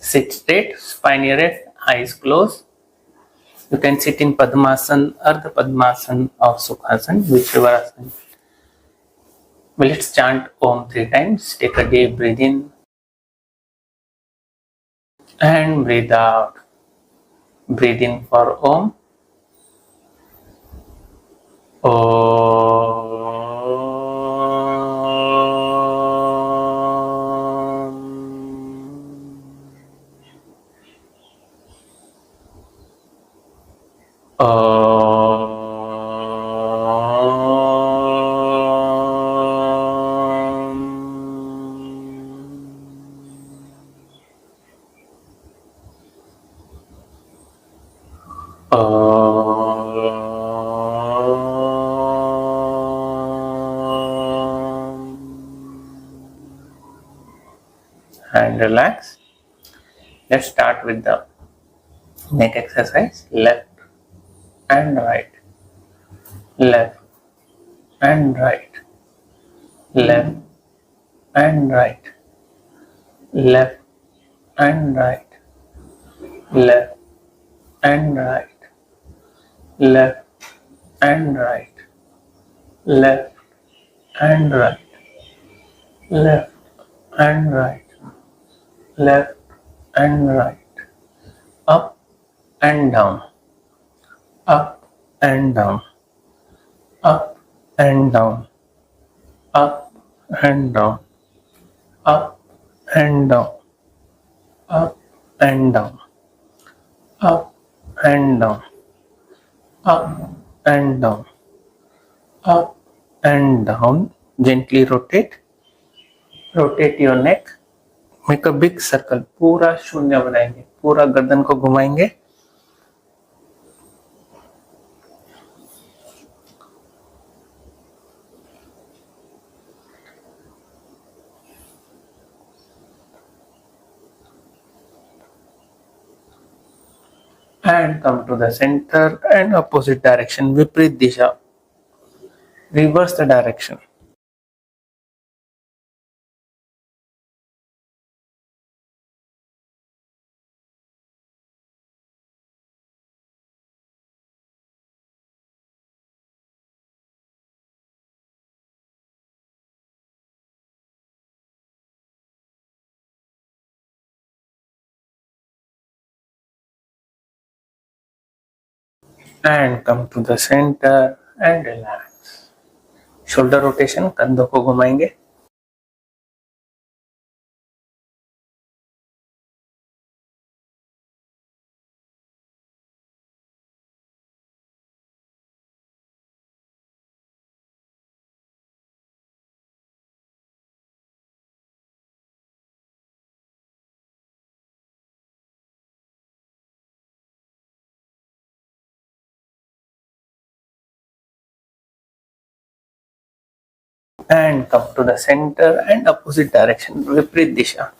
Sit straight, spine erect, eyes closed. You can sit in Padmasana, Ardha Padmasana or Sukhasana, whichever asana. Well, let's chant Om 3 times. Take a deep breath in and breathe out. Breathe in for Om. And relax. Let's start with the neck exercise. Left and right, left and right, left and right, left and right, left and right, left and right, left and right, left and right, left and right, up and down, up and down, up and down, up and down, up and down, up and down, up and down, up and down, up and down. Gently rotate your neck. Make a big circle. पूरा शून्य बनाएंगे, पूरा गर्दन को घुमाएंगे. And come to the center and opposite direction. Viprit disha. Reverse the direction. And come to the center and relax. Shoulder rotation, कंधों को घुमाएंगे. And come to the center and opposite direction. Viprit disha.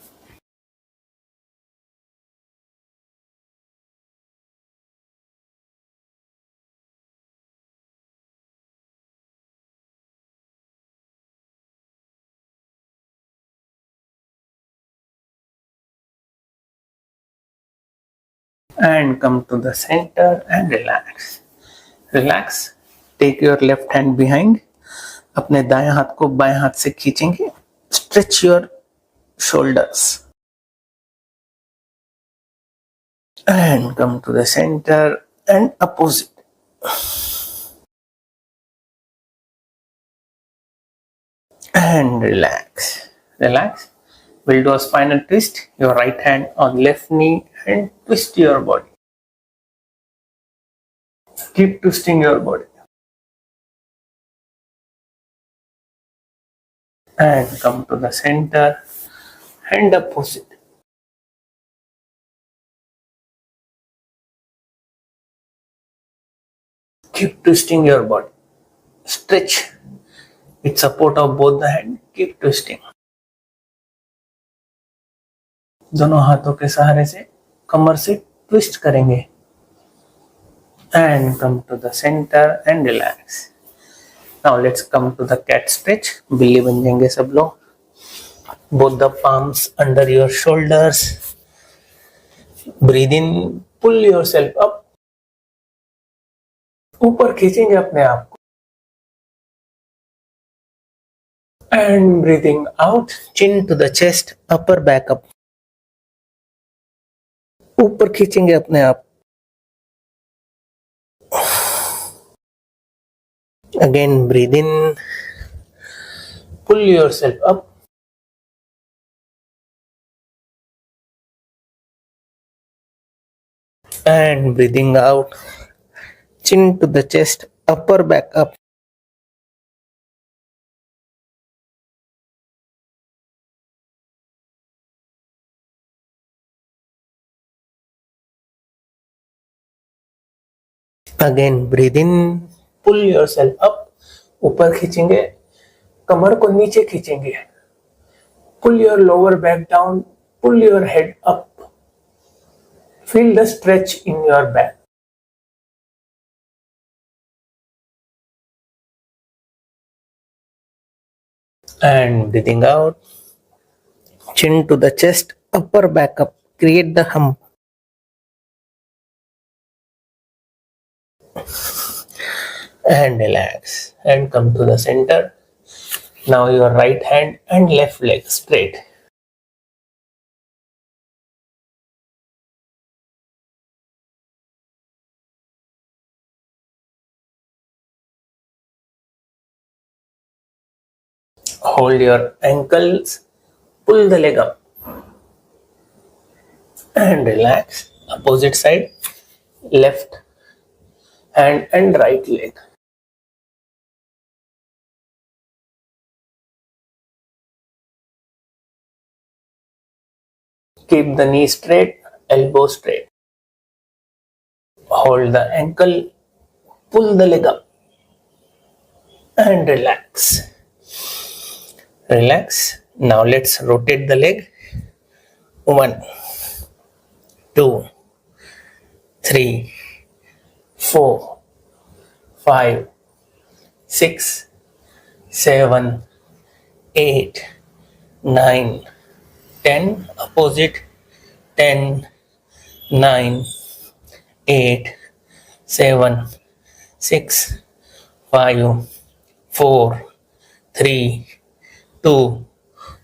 And come to the center and relax. Relax. Take your left hand behind. अपने दाएं हाथ को बाएं हाथ से खींचेंगे. Stretch your shoulders. And come to the center and opposite. And relax. Relax. We'll do a spinal twist. Your right hand on left knee and twist your body. Keep twisting your body. And come to the center and opposite. Keep twisting your body. Stretch with support of both the hand. Keep twisting. दोनों हाथों के सहारे से कमर से twist करेंगे. And come to the center and relax. Now let's come to the cat stretch. बिल्ली बन जाएंगे सब लोग. Both the palms under your shoulders. Breathe in, pull yourself up, ऊपर खींचेंगे अपने आप को, and breathing out, chin to the chest, upper back up, ऊपर खींचेंगे अपने आप। Again breathe in, pull yourself up, and breathing out, chin to the chest, upper back up. Again breathe in, pull yourself up, ऊपर खींचेंगे, कमर को नीचे खींचेंगे, pull your lower back down, pull your head up, feel the stretch in your back. And breathing out, chin to the chest, upper back up, create the hump. And relax and come to the center. Now your right hand and left leg straight. Hold your ankles, pull the leg up and relax. Opposite side, left hand and right leg. Keep the knee straight, elbow straight. Hold the ankle, pull the leg up and relax. Relax. Now let's rotate the leg. 1, 2, 3, 4, 5, 6, 7, 8, 9, 10. Opposite. 10, 9, 8, 7, 6, 5, 4, 3, 2,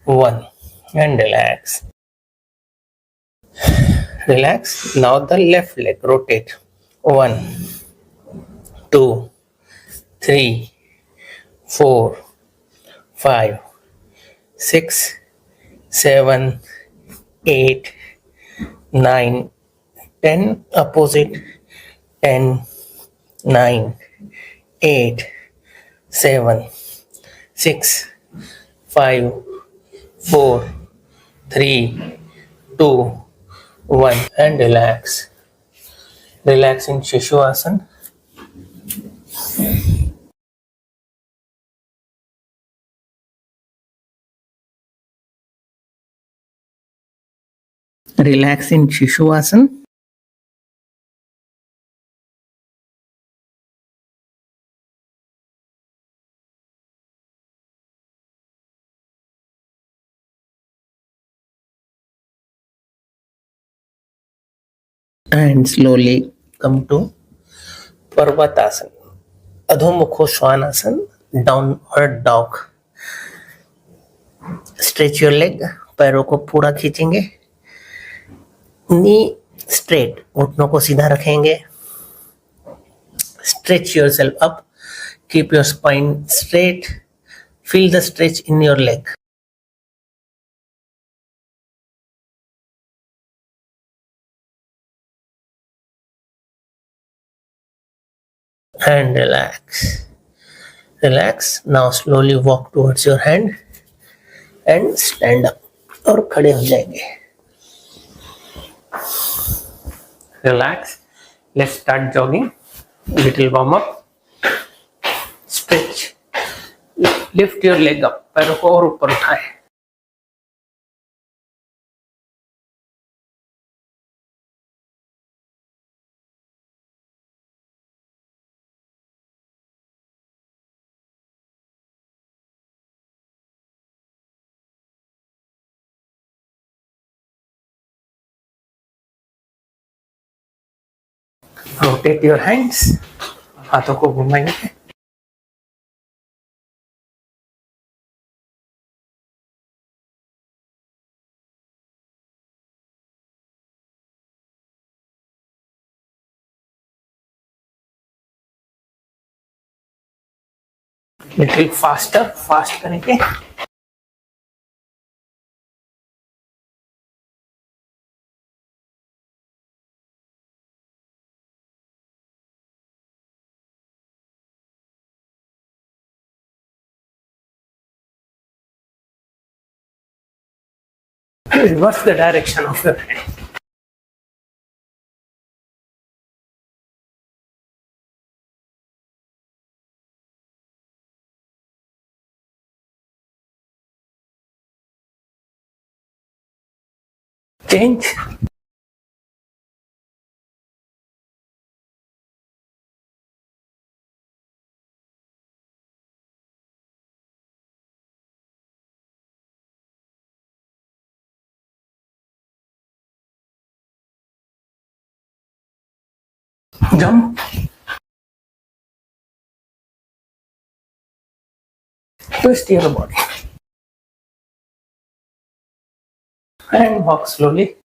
1. And relax. Relax. Now the left leg, rotate. 1, 2, 3, 4, 5, 6, 7, 8, 9, 10. Opposite. 10, 9, 8, 7, 6, 5, 4, 3, 2, 1. And relax. Relax in Shishwasana. Relax in Shishwasana. And slowly come to Parvatasana. Adhomukho Svanasana, downward dog. Stretch your leg, पैरों को पूरा खींचेंगे, knee straight, घुटनों को सीधा रखेंगे. Stretch yourself up, keep your spine straight, feel the stretch in your leg. And relax. Relax. Now slowly walk towards your hand and stand up. और खड़े हो जाएंगे. Relax. Let's start jogging. Little warm up. Stretch. Lift your leg up. पैरों को और ऊपर उठाएं. Rotate your hands, हाथों को घुमाएंगे. लिटिल फास्टर, फास्ट करेंगे. Reverse the direction of your hand. Change. Jump. Twist your body. And walk slowly.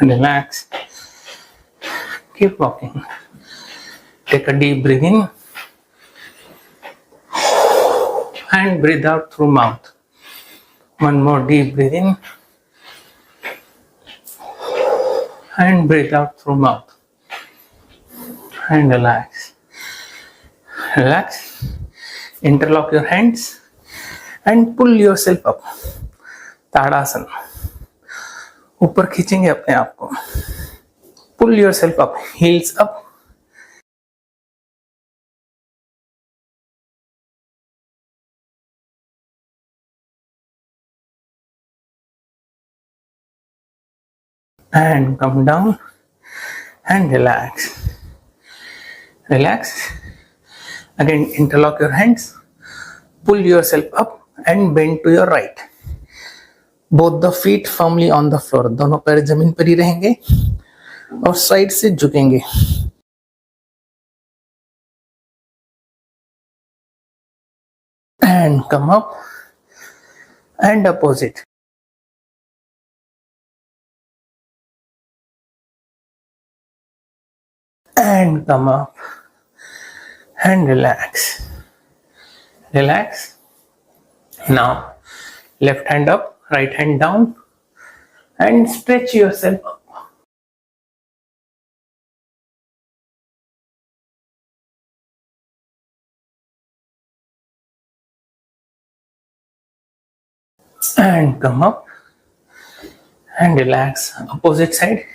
Relax. Keep walking. Take a deep breath in and breathe out through mouth. One more deep breath in and breathe out through mouth. And relax. Relax. Interlock your hands and pull yourself up. ताड़ासन. ऊपर खींचेंगे अपने आप को. Pull yourself up. Heels up. And come down and relax. Relax. Again, interlock your hands. Pull yourself up and bend to your right. Both the feet firmly on the floor. दोनों पैर जमीन पर ही रहेंगे और साइड से झुकेंगे. And come up and opposite. And come up and relax. Relax. Now, left hand up, right hand down, and stretch yourself up. And come up and relax. Opposite side,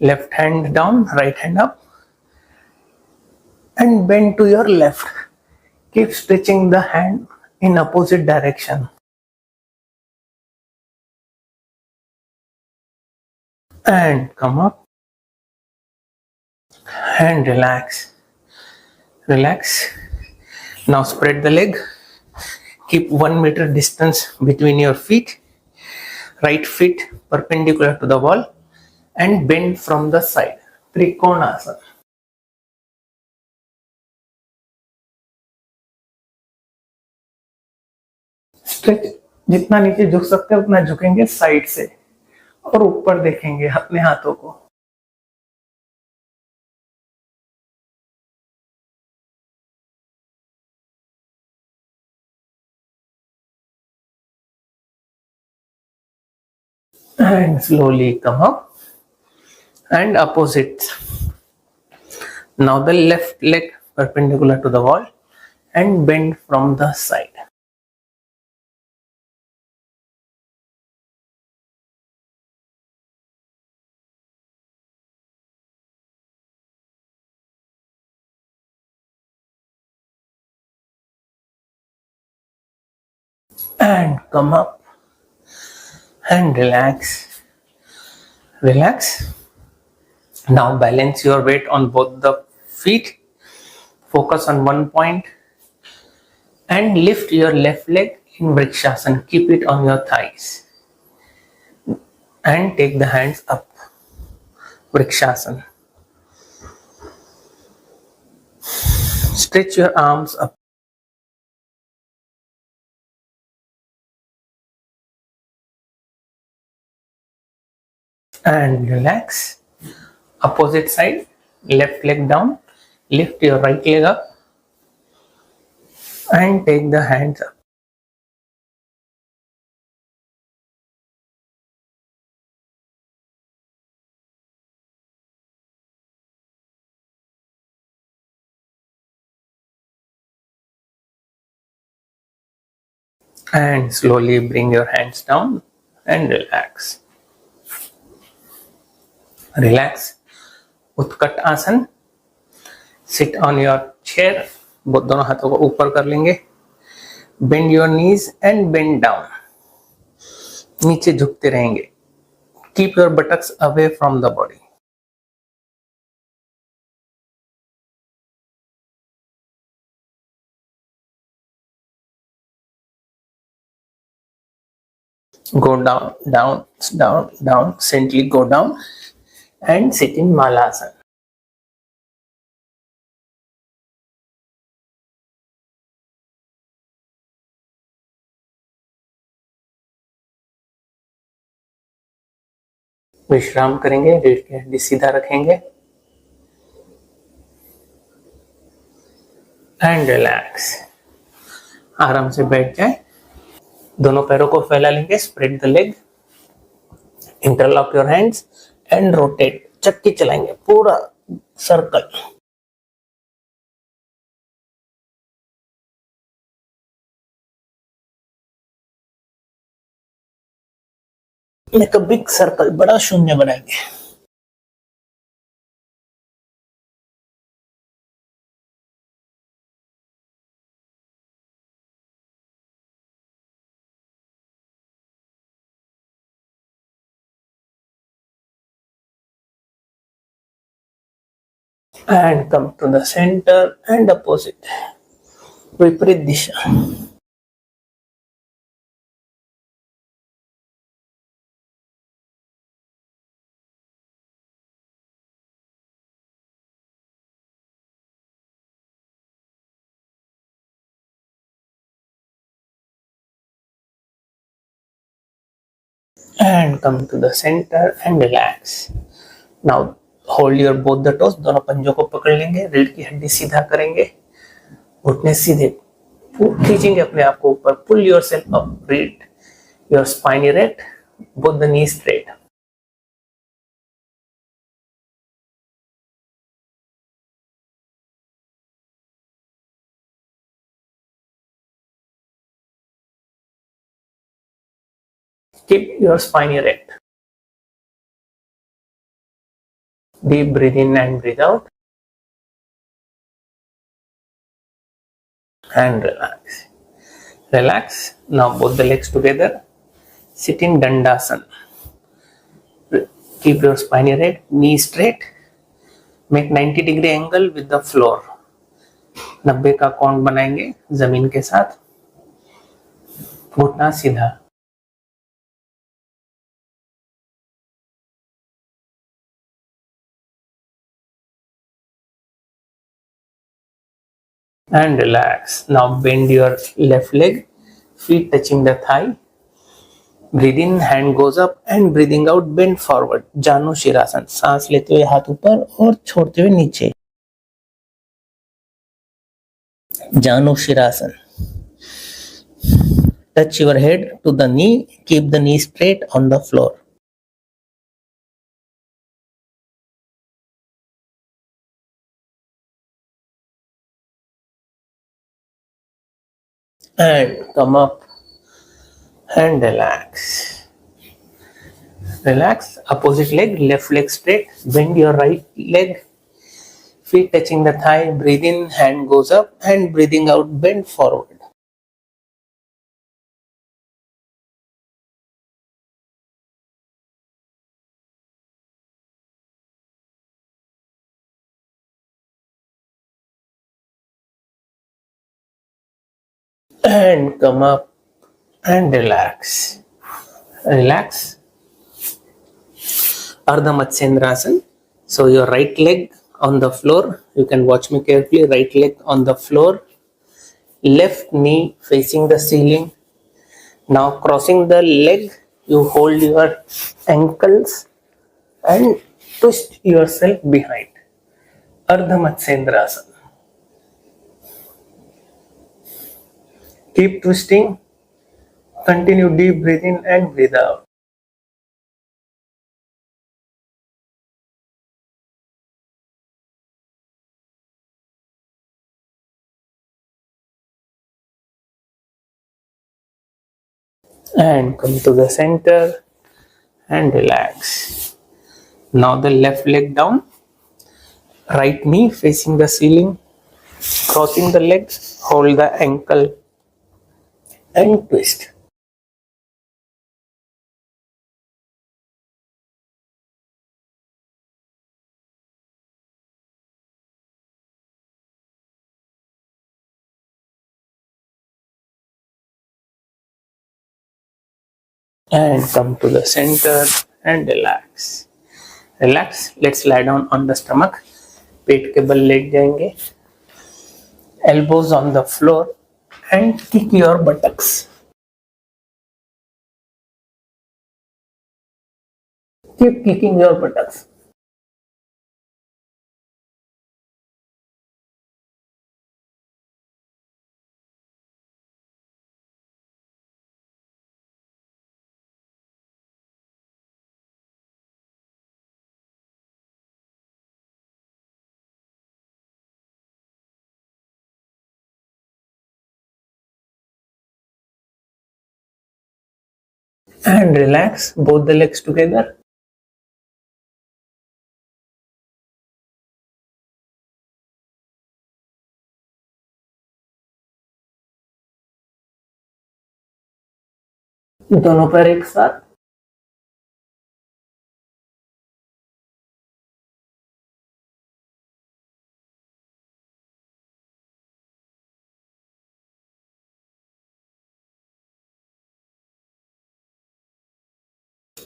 left hand down, right hand up, and bend to your left. Keep stretching the hand in opposite direction. And come up and relax. Relax. Now spread the leg. Keep 1 meter distance between your feet. Right feet perpendicular to the wall and bend from the side. Trikonasana. Stretch. जितना नीचे झुक सकते हैं उतना झुकेंगे side से और ऊपर देखेंगे अपने हाथों को. And slowly come up and opposite. Now the left leg perpendicular to the wall and bend from the side. And come up and relax. Relax. Now balance your weight on both the feet. Focus on one point and lift your left leg In Vrikshasana, keep it on your thighs and take the hands up. Vrikshasana. Stretch your arms up. And relax. Opposite side, left leg down. Lift your right leg up and take the hands up. And slowly bring your hands down and relax. Relax. उत्कट आसन. Sit on your chair. दोनों हाथों को ऊपर कर लेंगे. Bend your knees and bend down. नीचे झुकते रहेंगे. Keep your buttocks away from the body. Go down, down, down, down. Gently go down and sit in Malasana. विश्राम करेंगे. रीढ़ की हड्डी सीधा रखेंगे एंड रिलैक्स. आराम से बैठ जाए. दोनों पैरों को फैला लेंगे. Spread the leg. Interlock your hands and rotate. चक्की चलाएंगे पूरा circle. Make a big circle. बड़ा शून्य बनाएंगे. And come to the centre and opposite. विपरीत दिशा. And come to the center and relax. Now hold your both the toes. दोनों पंजों को पकड़ लेंगे. रीढ़ की हड्डी सीधा करेंगे. घुटने सीधे खींचेंगे अपने आप को ऊपर. पुल yourself up. Breathe. Your spine erect. Both the knees straight. Keep your spine erect. Deep breathe in and breathe out. And relax. Relax. Now both the legs together. Sit in Dandasana. Keep your spine erect, knee straight. Make 90-degree angle with the floor. 90 का कोण बनाएंगे जमीन के साथ. घुटना सीधा. And relax. Now bend your left leg, feet touching the thigh. Breathe in, hand goes up and breathing out, bend forward. जानु शिरासन. सांस लेते हुए हाथ ऊपर और छोड़ते हुए नीचे. जानु shirasana. Touch your head to the knee. Keep the knee straight on the floor. And come up and relax. Relax. Opposite leg, left leg straight. Bend your right leg. Feet touching the thigh. Breathe in, hand goes up and breathing out, bend forward. And come up and relax. Relax. Ardha Matsyendrasana. So your right leg on the floor. You can watch me carefully. Right leg on the floor. Left knee facing the ceiling. Now crossing the leg, you hold your ankles and twist yourself behind. Ardha Matsyendrasana. Keep twisting. Continue deep breathe in and breathe out. And come to the center and relax. Now the left leg down, right knee facing the ceiling, crossing the legs, hold the ankle and twist. And come to the center and relax. Relax. Let's lie down on the stomach. पेट के बल late जाएंगे. Elbows on the floor and kick your buttocks. Keep kicking your buttocks. And relax both the legs together. दोनों पैर एक साथ.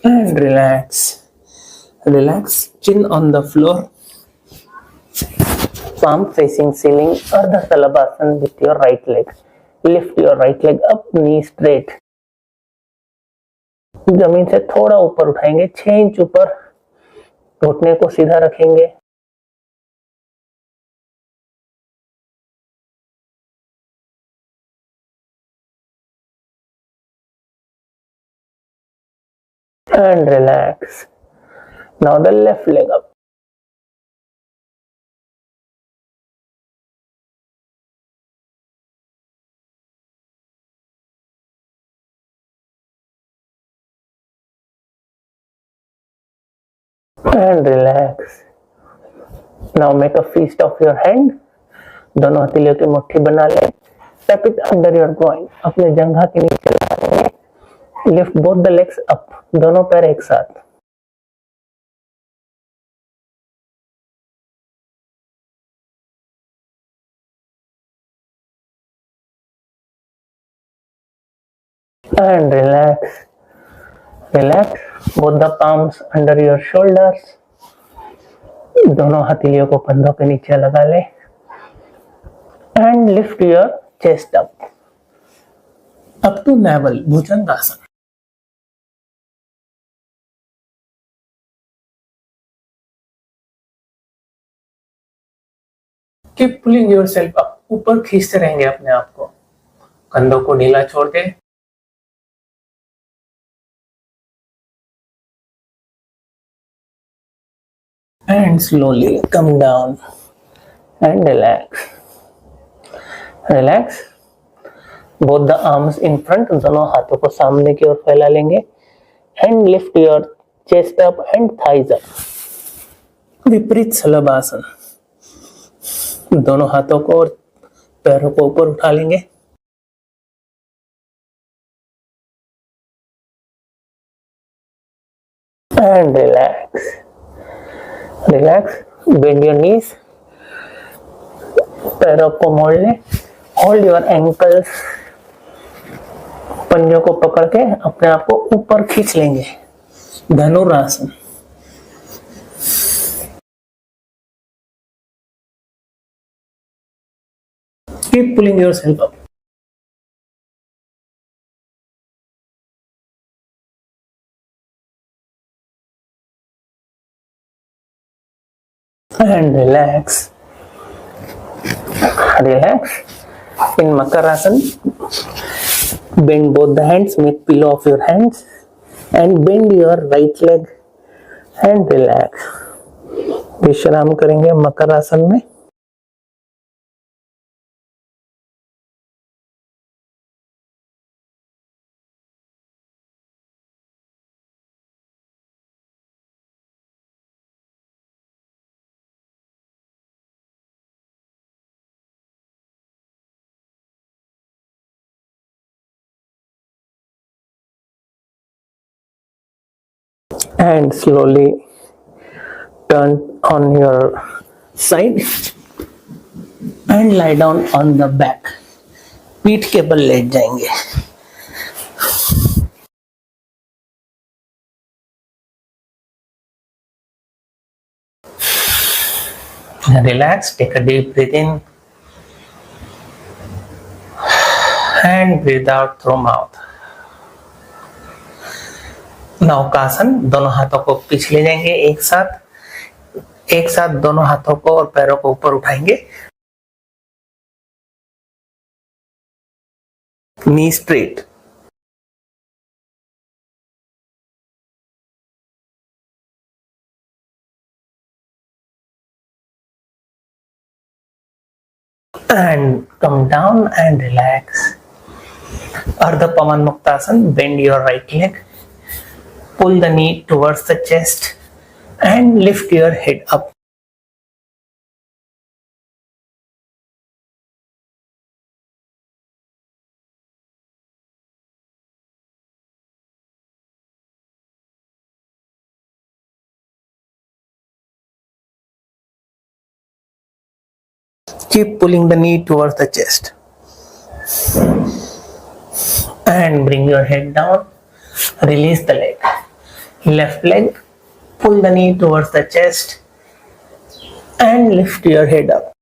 And relax. Relax. Chin on the floor. Palm facing ceiling. Ardha Salabhasana with your right leg. Lift your right leg up, knee straight. जमीन से थोड़ा ऊपर उठाएंगे, 6 inch ऊपर. घुटने को सीधा रखेंगे. And relax. Now the left leg up. And relax. Now make a fist of your hand. दोनों हथेलियों की मुट्ठी बना ले. Tap it under your groin. अपने जंघा के नीचे लगा लेंगे. Lift both the legs up. दोनों पैर एक साथ. And relax. Relax. Both the palms under your shoulders. दोनों हथेलियों को कंधों के नीचे लगा ले. And lift your chest up to navel. Bhujangasana. Keep pulling yourself up. ऊपर खींचते रहेंगे अपने आप को. कंधों को ढीला छोड़ के. And slowly come down and relax. Relax. Both the arms in front. दोनों हाथों को सामने की ओर फैला लेंगे. And lift your chest up and thighs up. विपरीत सलभासन. दोनों हाथों को और पैरों को ऊपर उठा लेंगे. And relax. Relax. Bend your knees. पैरों को मोड़ लें. Hold your ankles. पंजों को पकड़ के अपने आप को ऊपर खींच लेंगे, dhanurasana. Keep pulling yourself up. And relax. Relax. In Makarasan, bend both the hands, make pillow of your hands, and bend your right leg and relax. विश्राम करेंगे मकर आसन में। And slowly turn on your side and lie down on the back. पीठ के बल late जाएंगे। Relax, take a deep breath in and breathe out through mouth. नौकासन, दोनों हाथों को पीछे ले जाएंगे एक साथ दोनों हाथों को और पैरों को ऊपर उठाएंगे। Knee straight. And come down and relax. Ardha Pavan Muktasan, bend your right leg, pull the knee towards the chest and lift your head up. Keep pulling the knee towards the chest. And bring your head down, release the leg. Left leg, pull the knee towards the chest and lift your head up.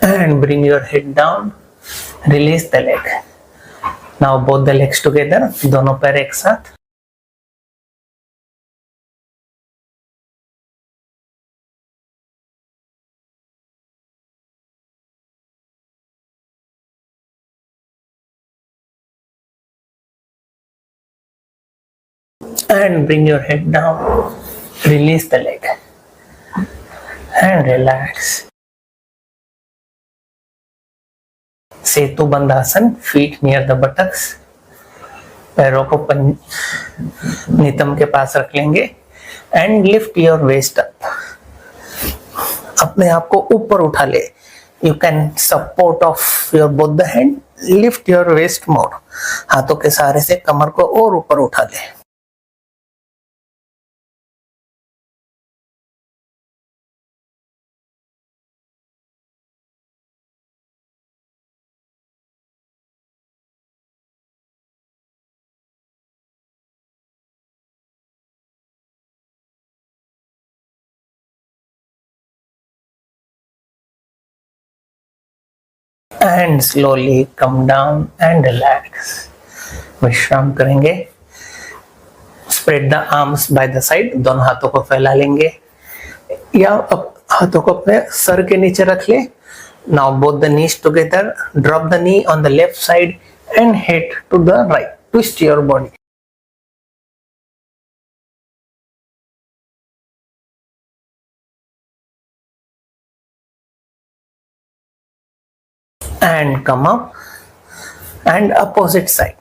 And bring your head down, release the leg. Now both the legs together, दोनों पैर एक साथ। And bring your head down, release the leg and relax. Setu bandhasana, feet near the buttocks, पैरों को नितंब के पास रख लेंगे and lift your waist up. अपने आप को ऊपर उठा ले। You can support of your both the hand, lift your waist more. हाथों के सहारे से कमर को और ऊपर उठा ले। And slowly come down and relax. विश्राम करेंगे। Spread the arms by the side, दोनों हाथों को फैला लेंगे या हाथों को अपने सर के नीचे रख ले। Now both the knees together, drop the knee on the left side and head to the right. Twist your body. And come up and opposite side.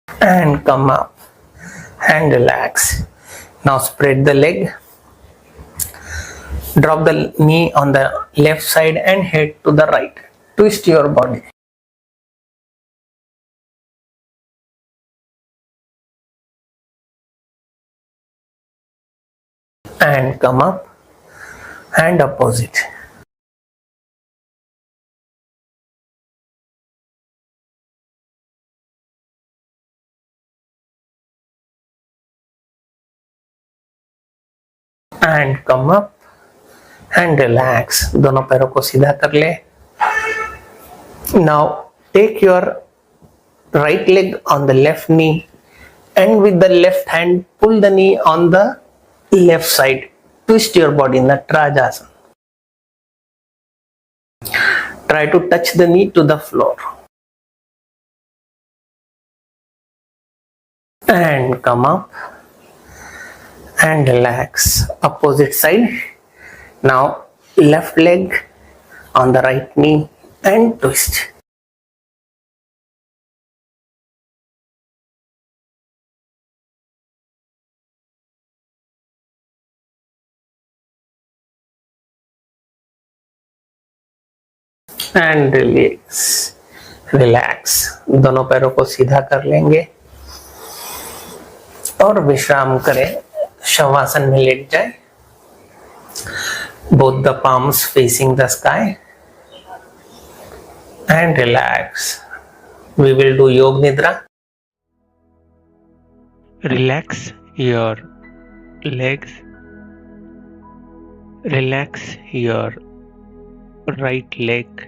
and come up and relax. Now spread the leg. Drop the knee on the left side and head to the right. Twist your body. And come up and opposite. And come up and relax. दोनों पैरों को सीधा कर ले. Now take your right leg on the left knee and with the left hand pull the knee on the left side. Twist your body, Natarajasana. Try to touch the knee to the floor. And come up and relax. Opposite side. Now left leg on the right knee and twist. And relax. Relax. दोनों पैरों को सीधा कर लेंगे और विश्राम करें. शवासन में लेट जाए. Both the palms facing the sky and relax. We will do Yog Nidra. Relax your legs. Relax your right leg.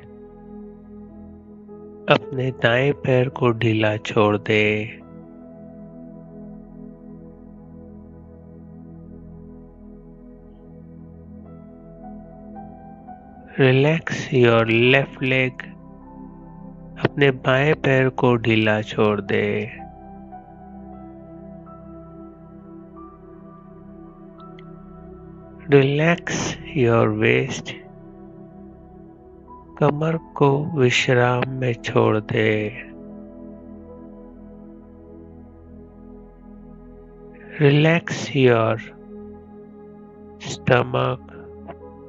अपने दाएं पैर को ढीला छोड़ दे. Relax your left leg. अपने बाएं पैर को ढीला छोड़ दे. Relax your waist. कमर को विश्राम में छोड़ दे. Relax your stomach.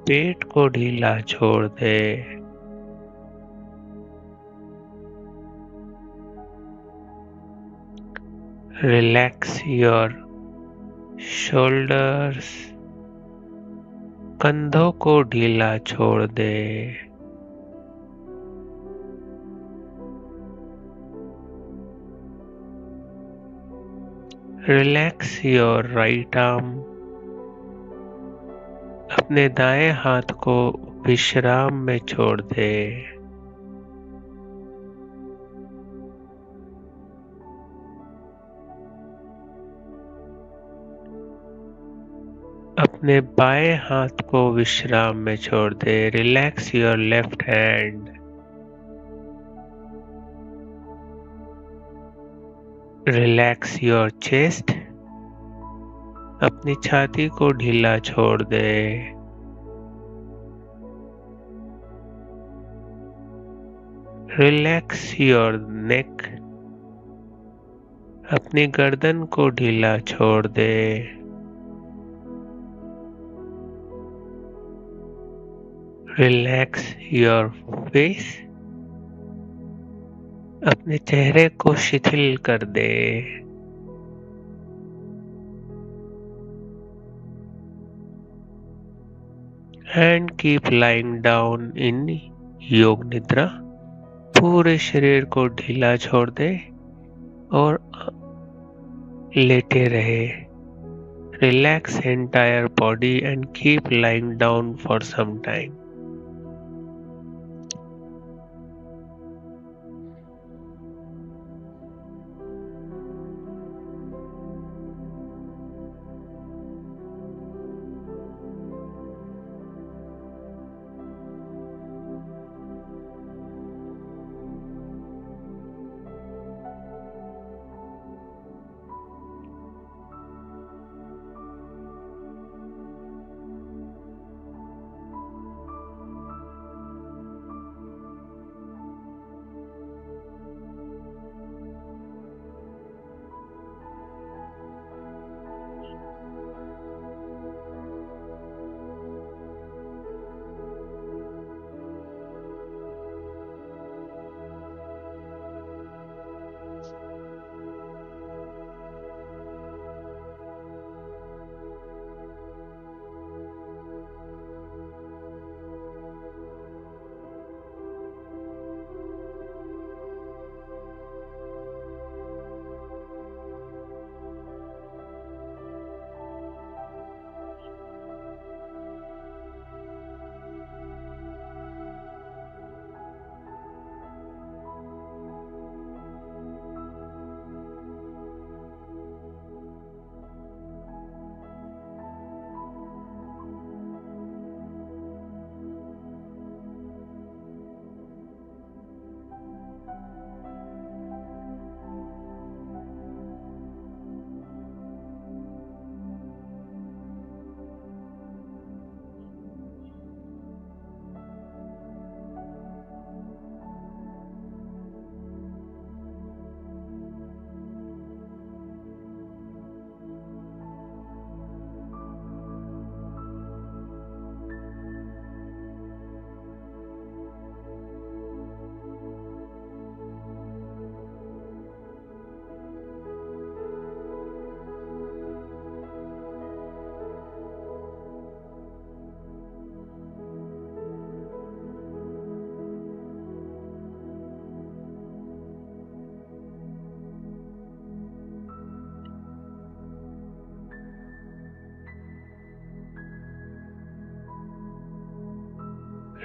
पेट को ढीला छोड़ दे. Relax your shoulders. कंधों को ढीला छोड़ दे. Relax your right arm. अपने दाएं हाथ को विश्राम में छोड़ दे. अपने बाएं हाथ को विश्राम में छोड़ दे. Relax your left hand. Relax your chest. अपनी छाती को ढीला छोड़ दे. Relax your neck. अपनी गर्दन को ढीला छोड़ दे. Relax your face. अपने चेहरे को शिथिल कर दे. And keep lying down in योग निद्रा. पूरे शरीर को ढीला छोड़ दे और लेटे रहे. Relax entire body and keep lying down for some time.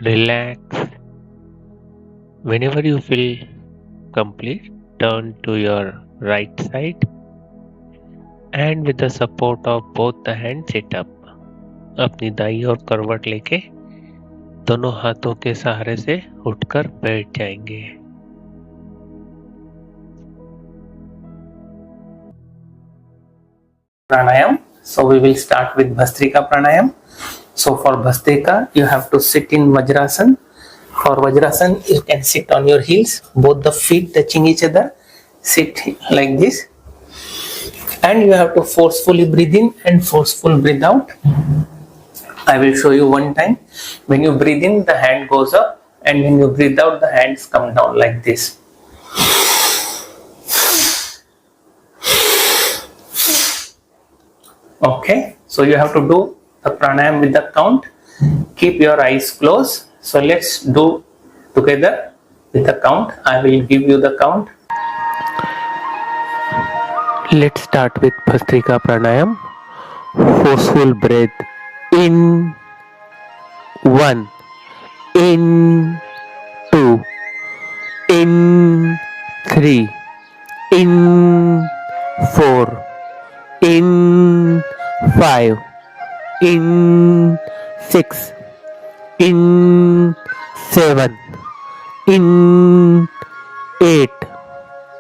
relax. Whenever you feel complete, turn to your right side and with the support of both the hands sit up. अपनी दाई और करवट लेके दोनों हाथों के सहारे से उठकर बैठ जाएंगे. Pranayam. So we will start with Bhastrika Pranayam. So for Bhastrika, you have to sit in Vajrasana. For Vajrasana, you can sit on your heels, both the feet touching each other. Sit like this. And you have to forcefully breathe in and forceful breathe out. I will show you one time. When you breathe in, the hand goes up, and when you breathe out, the hands come down like this. Okay, so you have to do the pranayam with the count. Keep your eyes closed. So let's do together with the count. I will give you the count. Let's start with Bhastrika Pranayam. Forceful breath in 1, in 2, in 3, in 4, in 5, in 6, in 7, in 8,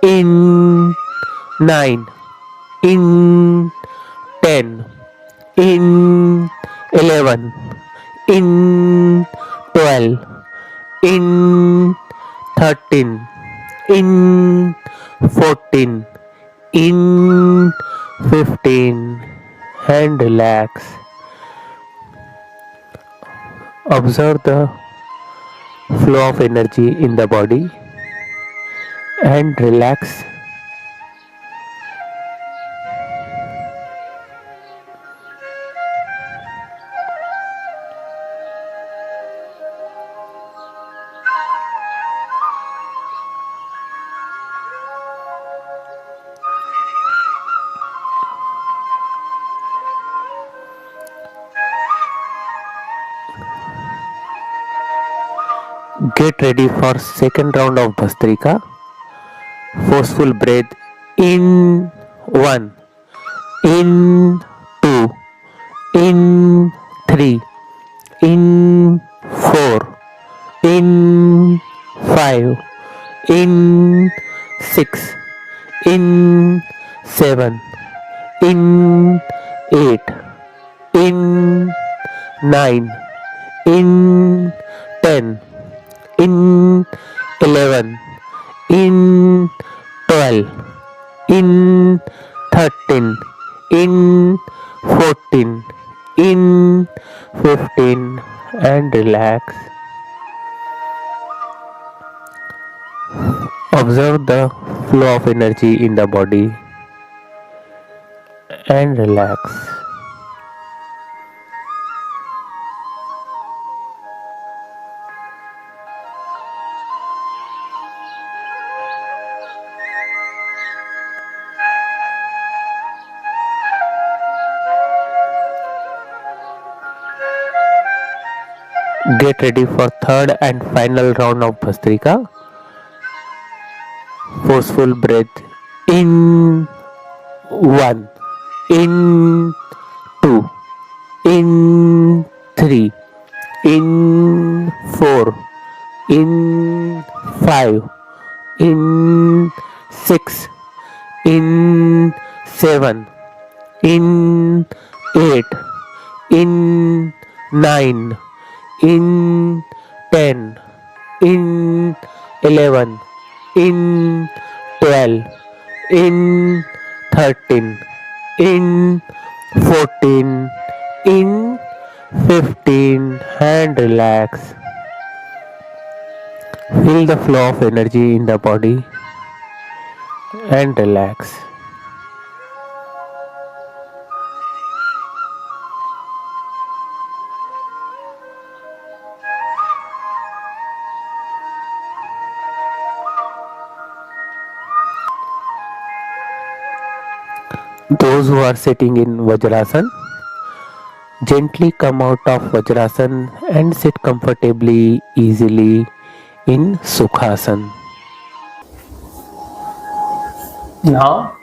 in 9, in 10, in 11, in 12, in 13, in 14, in 15, and relax. Observe the flow of energy in the body and relax. Get ready for second round of Bhastrika. Forceful breath in 1, in 2, in 3, in 4, in 5, in 6, in 7, in 8, in 9, in 10, in 11, in 12, in 13, in 14, in 15, and relax. Observe the flow of energy in the body and relax. Get ready for third and final round of Bhastrika. Forceful breath in 1, in 2, in 3, in 4, in 5, in 6, in 7, in 8, in 9, in 10, in 11, in 12, in 13, in 14, in 15, and relax. Feel the flow of energy in the body and relax. Those who are sitting in Vajrasana, Gently come out of Vajrasan and sit comfortably, easily in Sukhasan. Now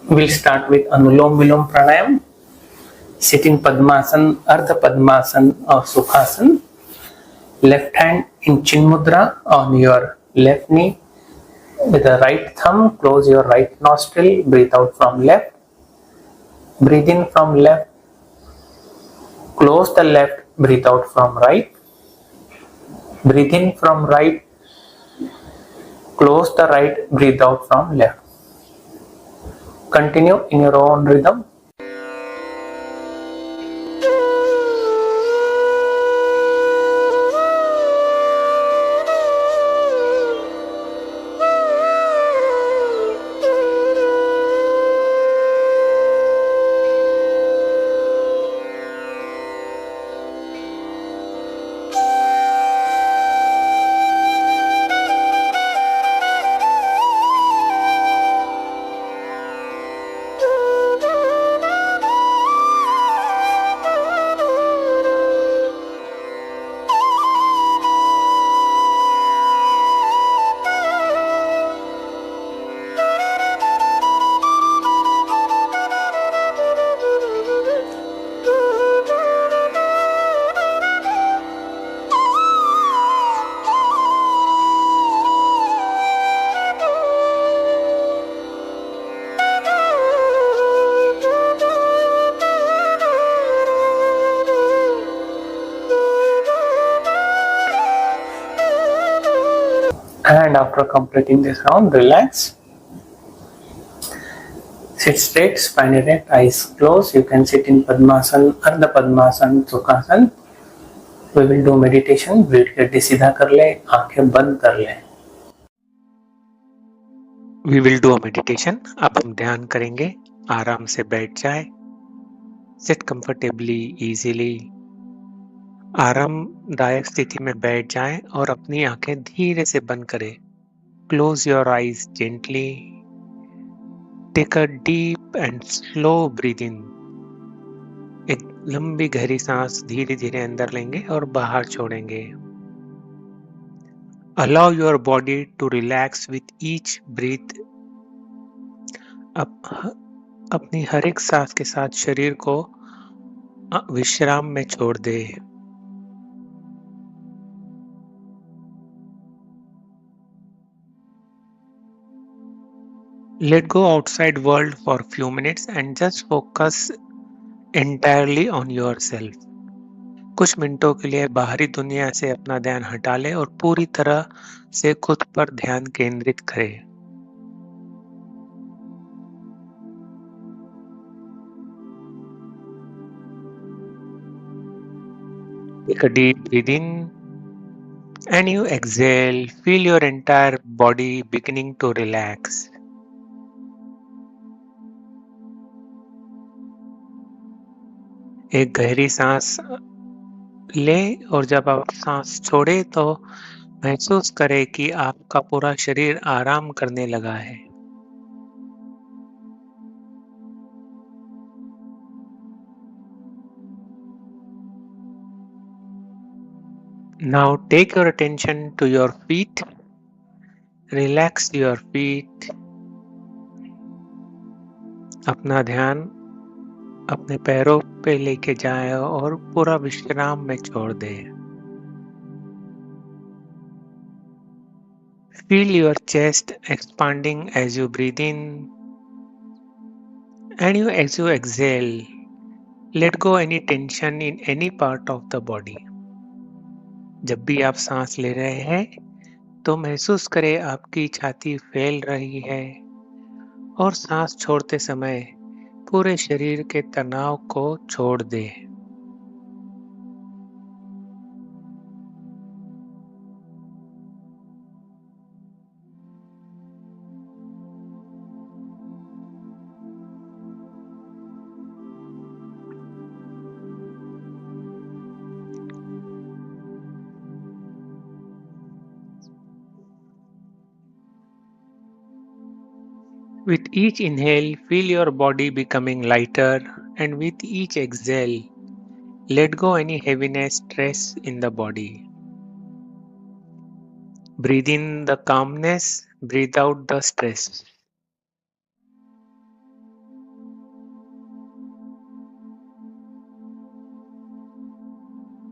we'll start with Anulom Vilom Pranayam. Sit in Padmasan, Ardha Padmasan or Sukhasan. Left hand in Chin Mudra on your left knee. With the right thumb, close your right nostril, breathe out from left. Breathe in from left, close the left, breathe out from right. Breathe in from right, close the right, breathe out from left. Continue in your own rhythm. And after completing this round, relax. Sit straight, spine erect, eyes closed. You can sit in Padmasan, Ardha Padmasan, Sukhasan. We will do meditation. Breathe गड्डी सीधा कर ले, आंखें बंद कर ले. We will do a meditation. अब हम ध्यान करेंगे. आराम से बैठ जाए. Sit comfortably, easily. आरामदायक स्थिति में बैठ जाएं और अपनी आंखें धीरे से बंद करें. Close your eyes gently. Take a deep and slow breath in. एक लंबी गहरी सांस धीरे धीरे अंदर लेंगे और बाहर छोड़ेंगे. Allow your body to relax with each breath. अपनी हर एक सांस के साथ शरीर को विश्राम में छोड़ दे. Let go outside world for a few minutes and just focus entirely on yourself. कुछ मिनटों के लिए बाहरी दुनिया से अपना ध्यान हटा ले और पूरी तरह से खुद पर ध्यान केंद्रित करें. Take a deep breath in and you exhale. Feel your entire body beginning to relax. एक गहरी सांस लें और जब आप सांस छोड़े तो महसूस करें कि आपका पूरा शरीर आराम करने लगा है. Now take your attention to your feet. Relax your feet. अपना ध्यान अपने पैरों पे लेके जाए और पूरा विश्राम में छोड़ दे. Feel your chest expanding as you breathe in and as you exhale. Let go any tension in any part of the body. जब भी आप सांस ले रहे हैं तो महसूस करें आपकी छाती फैल रही है और सांस छोड़ते समय पूरे शरीर के तनाव को छोड़ दे. With each inhale, feel your body becoming lighter, and with each exhale, Let go any heaviness, stress in the body. Breathe in the calmness, breathe out the stress.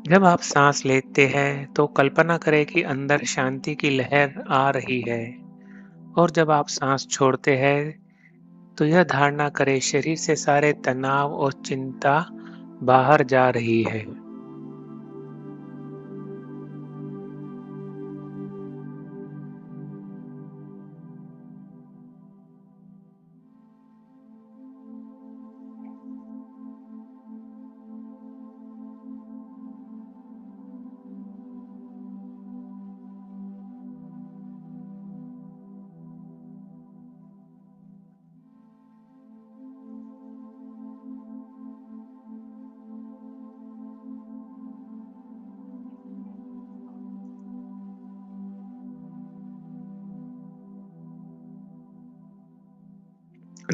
जब आप सांस लेते हैं तो कल्पना करें कि अंदर शांति की लहर आ रही है, और जब आप सांस छोड़ते हैं तो यह धारणा करें शरीर से सारे तनाव और चिंता बाहर जा रही है।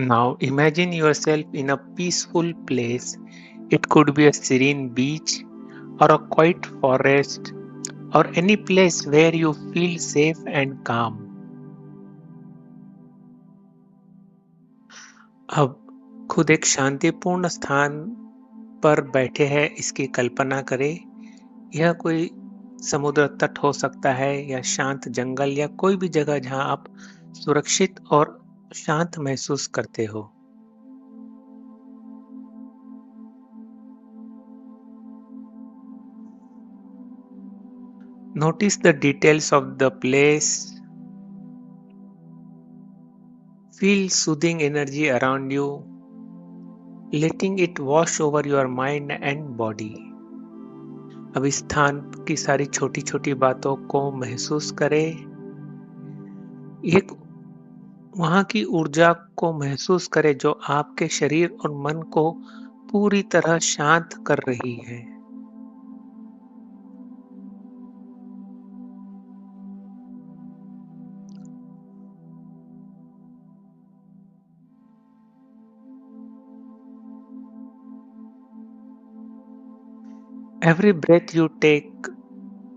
Now imagine yourself in a peaceful place. It could be a serene beach or a quiet forest or any place where you feel safe and calm. अब खुद एक शांतिपूर्ण स्थान पर बैठे हैं इसकी कल्पना करें। यह कोई समुद्र तट हो सकता है या शांत जंगल या कोई भी जगह जहां आप सुरक्षित और शांत महसूस करते हो। Notice the details of the place. Feel soothing energy around you, letting it wash over your mind and body. अब इस स्थान की सारी छोटी छोटी बातों को महसूस करें। एक वहां की ऊर्जा को महसूस करें जो आपके शरीर और मन को पूरी तरह शांत कर रही है। Every breath you take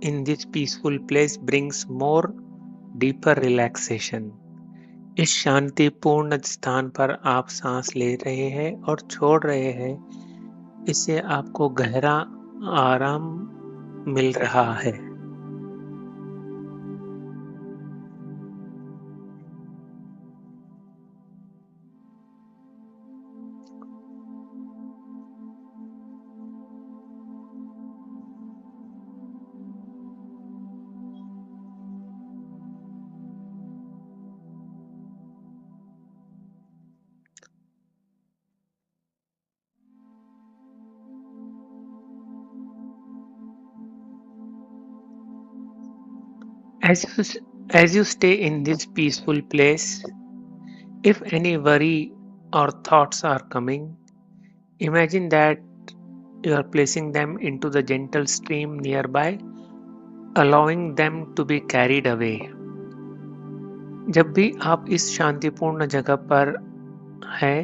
in this peaceful place brings more deeper relaxation. इस शांतिपूर्ण स्थान पर आप सांस ले रहे हैं और छोड़ रहे हैं, इससे आपको गहरा आराम मिल रहा है। As you, as you stay in this peaceful place, if any worry or thoughts are coming, imagine that you are placing them into the gentle stream nearby, allowing them to be carried away. जब भी आप इस शांतिपूर्ण जगह पर हैं,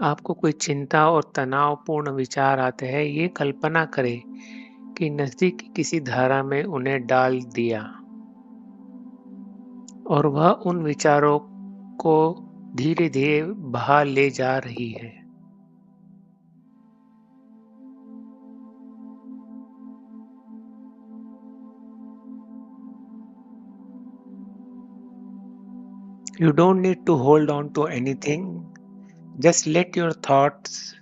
आपको कोई चिंता और तनावपूर्ण विचार आते हैं, ये कल्पना करें कि नजदीक की किसी धारा में उन्हें डाल दिया और वह उन विचारों को धीरे धीरे बहा ले जा रही है। You don't need to hold on to anything. Just let your thoughts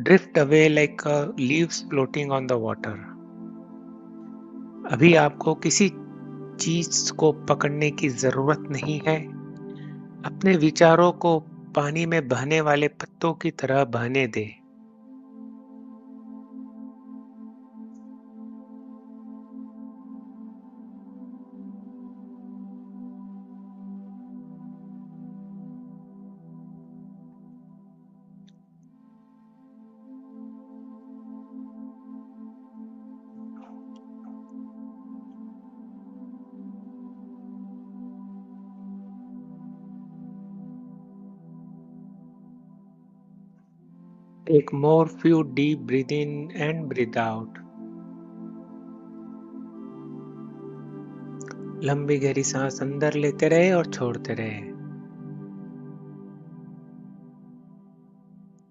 drift away like leaves floating on the water. अभी आपको किसी चीज को पकड़ने की जरूरत नहीं है। अपने विचारों को पानी में बहने वाले पत्तों की तरह बहने दे। Take more few deep breathe in and breathe out. लंबी गहरी सांस अंदर लेते रहे और छोड़ते रहे.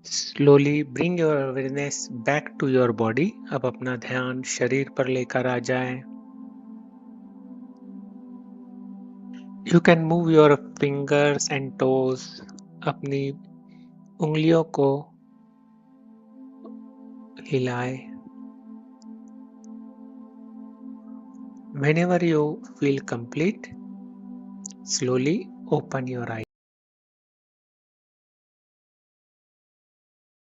Slowly bring your awareness back to your body. अब अपना ध्यान शरीर पर लेकर आ जाए. You can move your fingers and toes. अपनी उंगलियों को हिलाए. Whenever you feel complete, slowly open your eyes.